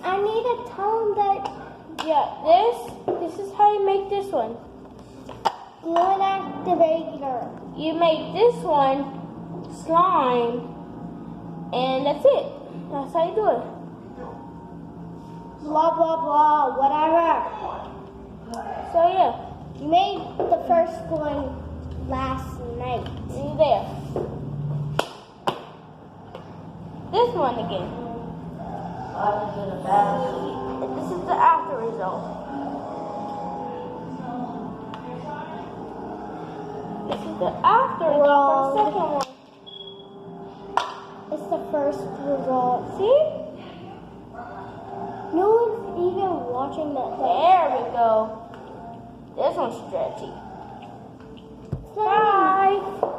I need to tell him that. Yeah, this is how you make this one. Glue activator. You make this one slime, and that's it. That's how you do it. Blah blah blah. Whatever. So yeah, You made the first one last night. you there. This one again. This is the after result. This is the after result for the second one. It's the first result. See? No one's even watching that thing. There we go. This one's stretchy. It's not even Bye.